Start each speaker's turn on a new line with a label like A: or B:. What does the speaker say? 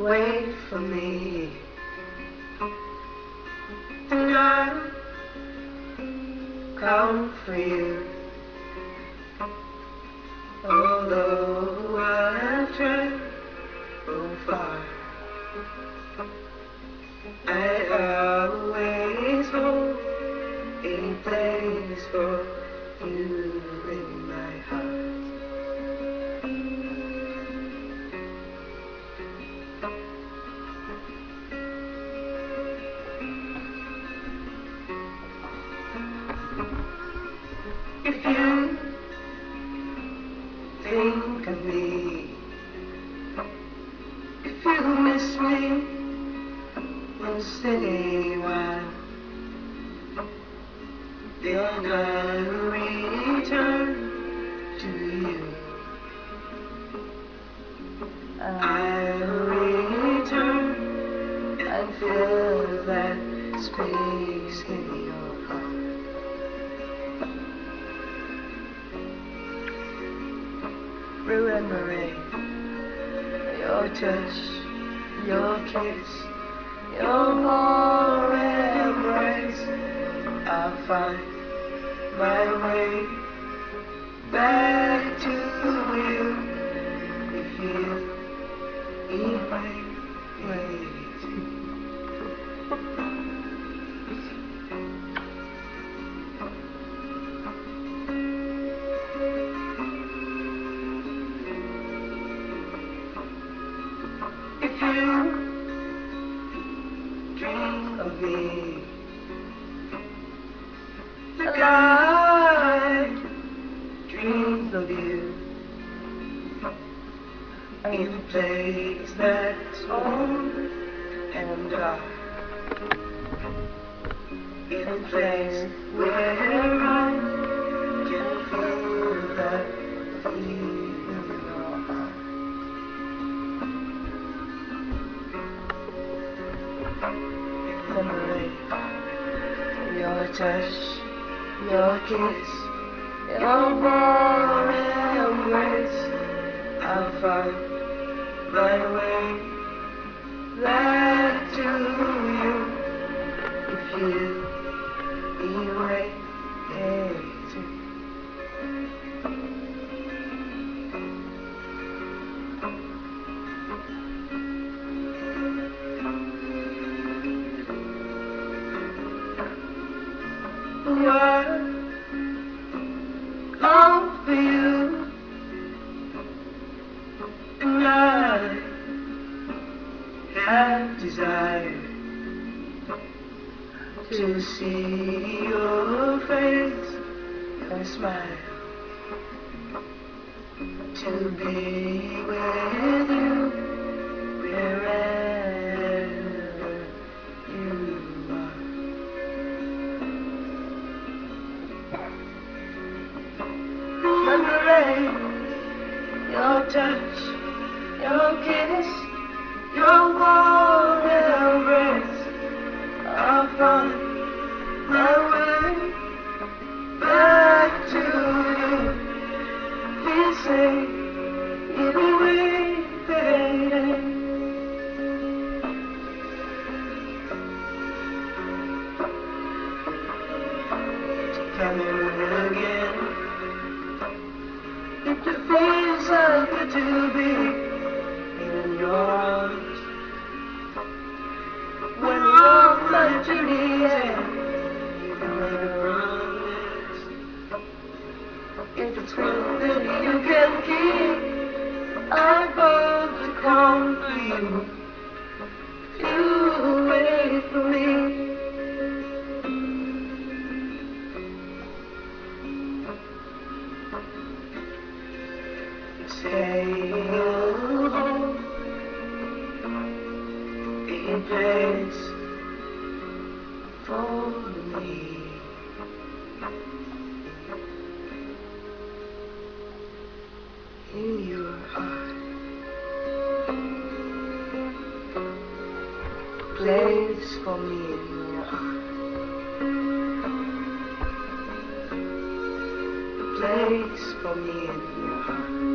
A: wait for me, and I'll come for you. Although I've tried so far, I always hold a place for you in my heart. If you think of me, if you miss me, then stay a while. Then I'll return to you. I'll return and fill that space in your heart. Remembering your touch, your kiss, your warm embrace, I'll find my way back to you if you wait. If you dream of me, like I dream of you, in a place that's warm and dark, in a place where I can feel that feeling in your heart. Remembering your touch, your kiss, your warm embrace, I'll find my way back to you if you wait. Come for you, and I have desire to see your face, your smile, to be with you wherever you are. Remembering your touch, your kiss, your warm embrace, I'll find my way back to you. Please say you'll be waiting. Coming again. If it feels so good to be in your arms, when all my journey's end, you can make a promise. If it's true that you can keep, I'm going to come for you. You wait for me. Stay home, a place for me. In your heart, a place for me in your heart, a place for me in your heart.